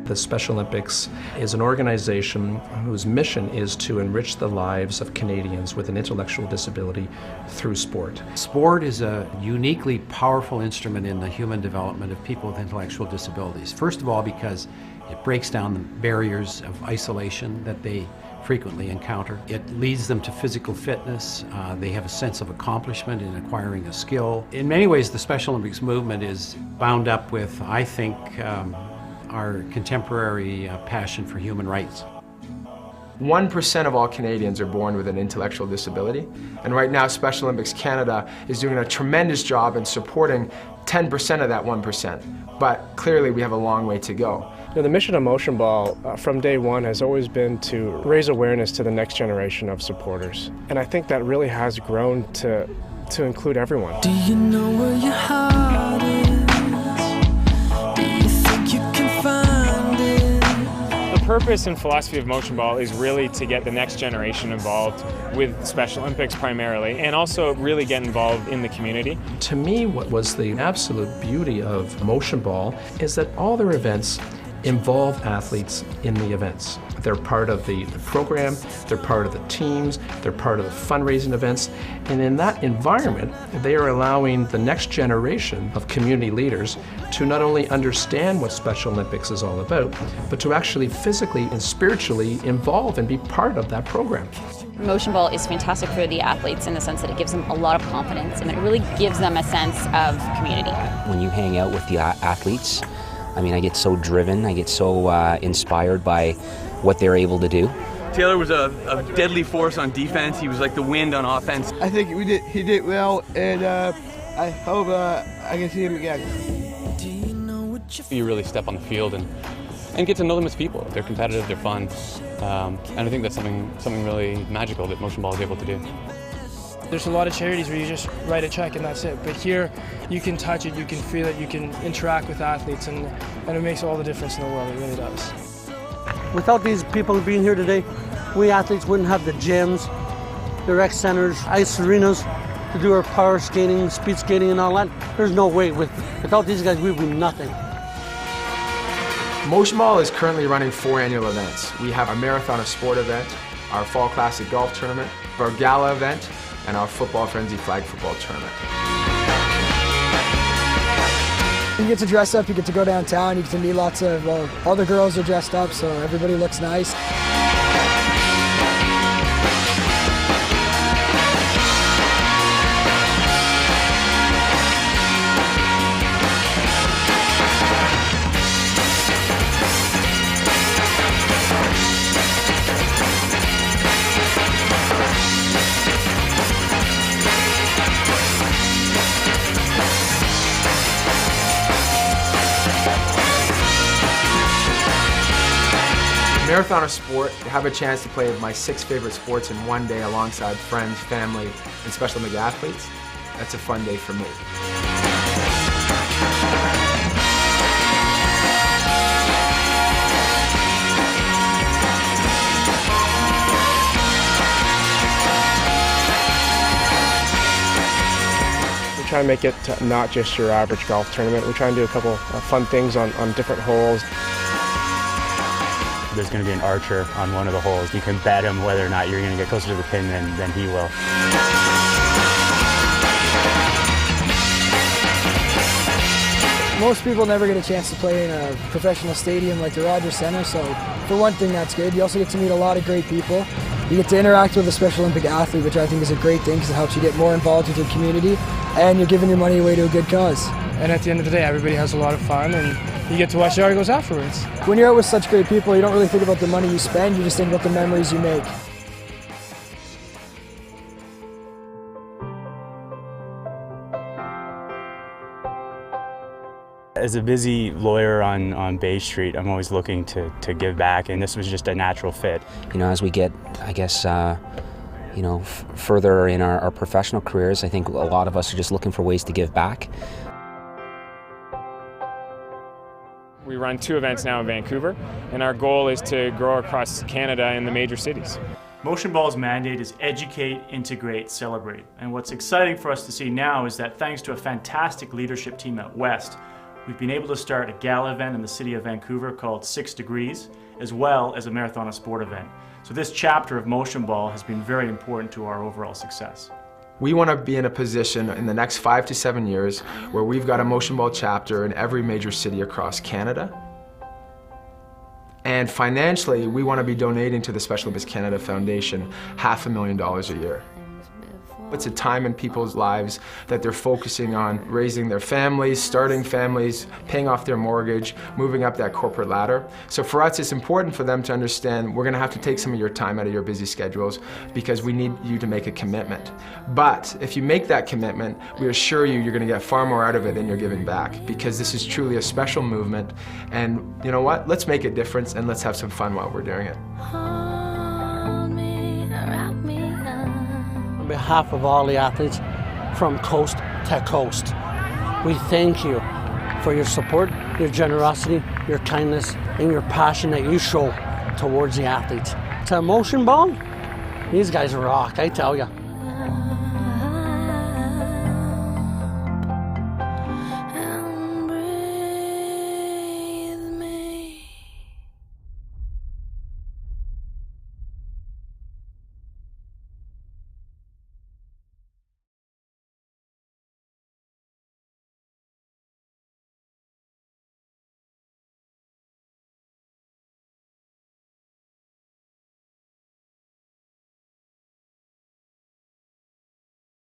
The Special Olympics is an organization whose mission is to enrich the lives of Canadians with an intellectual disability through sport. Sport is a uniquely powerful instrument in the human development of people with intellectual disabilities. First of all, because it breaks down the barriers of isolation that they frequently encounter. It leads them to physical fitness. They have a sense of accomplishment in acquiring a skill. In many ways, the Special Olympics movement is bound up with, I think, our contemporary passion for human rights. 1% of all Canadians are born with an intellectual disability, and right now Special Olympics Canada is doing a tremendous job in supporting 10% of that 1%, but clearly we have a long way to go. The mission of Motionball from day one has always been to raise awareness to the next generation of supporters, and I think that really has grown to include everyone. Do you know where your heart is? The purpose and philosophy of Motionball is really to get the next generation involved with Special Olympics primarily, and also really get involved in the community. To me, what was the absolute beauty of Motionball is that all their events involve athletes in the events. They're part of the program, they're part of the teams, they're part of the fundraising events, and in that environment, they are allowing the next generation of community leaders to not only understand what Special Olympics is all about, but to actually physically and spiritually involve and be part of that program. Motionball is fantastic for the athletes in the sense that it gives them a lot of confidence, and it really gives them a sense of community. When you hang out with the athletes, I mean, I get so driven, I get so inspired by what they're able to do. Taylor was a deadly force on defense. He was like the wind on offense. I think he did well, and I hope I can see him again. You really step on the field and get to know them as people. They're competitive, they're fun, and I think that's something really magical that Motionball is able to do. There's a lot of charities where you just write a check and that's it. But here, you can touch it, you can feel it, you can interact with athletes, and it makes all the difference in the world. It really does. Without these people being here today, we athletes wouldn't have the gyms, the rec centers, ice arenas to do our power skating, speed skating, and all that. There's no way. Without these guys, we'd be nothing. Motionball is currently running 4 annual events. We have our Marathon of Sport event, our Fall Classic Golf Tournament, our Gala event, and our Football Frenzy Flag Football Tournament. You get to dress up, you get to go downtown, you get to meet lots of, all the girls are dressed up, so everybody looks nice. Marathon of Sport, to have a chance to play my 6 favorite sports in one day alongside friends, family, and Special Olympic athletes, that's a fun day for me. We try and make it not just your average golf tournament. We try and do a couple of fun things on different holes. There's going to be an archer on one of the holes. You can bet him whether or not you're going to get closer to the pin than he will. Most people never get a chance to play in a professional stadium like the Rogers Centre, so for one thing that's good. You also get to meet a lot of great people. You get to interact with a Special Olympic athlete, which I think is a great thing because it helps you get more involved with your community, and you're giving your money away to a good cause. And at the end of the day, everybody has a lot of fun, and you get to watch the articles afterwards. When you're out with such great people, you don't really think about the money you spend, you just think about the memories you make. As a busy lawyer on Bay Street, I'm always looking to give back, and this was just a natural fit. You know, as we get, I guess, further in our professional careers, I think a lot of us are just looking for ways to give back. We run 2 events now in Vancouver, and our goal is to grow across Canada in the major cities. Motionball's mandate is educate, integrate, celebrate. And what's exciting for us to see now is that thanks to a fantastic leadership team at West, we've been able to start a gala event in the city of Vancouver called 6 Degrees, as well as a Marathon of Sport event. So this chapter of Motionball has been very important to our overall success. We want to be in a position in the next 5 to 7 years where we've got a Motionball chapter in every major city across Canada. And financially, we want to be donating to the Special Olympics Canada Foundation $500,000 a year. It's a time in people's lives that they're focusing on raising their families, starting families, paying off their mortgage, moving up that corporate ladder. So for us, it's important for them to understand we're going to have to take some of your time out of your busy schedules because we need you to make a commitment. But if you make that commitment, we assure you you're going to get far more out of it than you're giving back, because this is truly a special movement. And you know what? Let's make a difference and let's have some fun while we're doing it. On behalf of all the athletes from coast to coast, we thank you for your support, your generosity, your kindness, and your passion that you show towards the athletes. To Motionball, these guys rock, I tell you.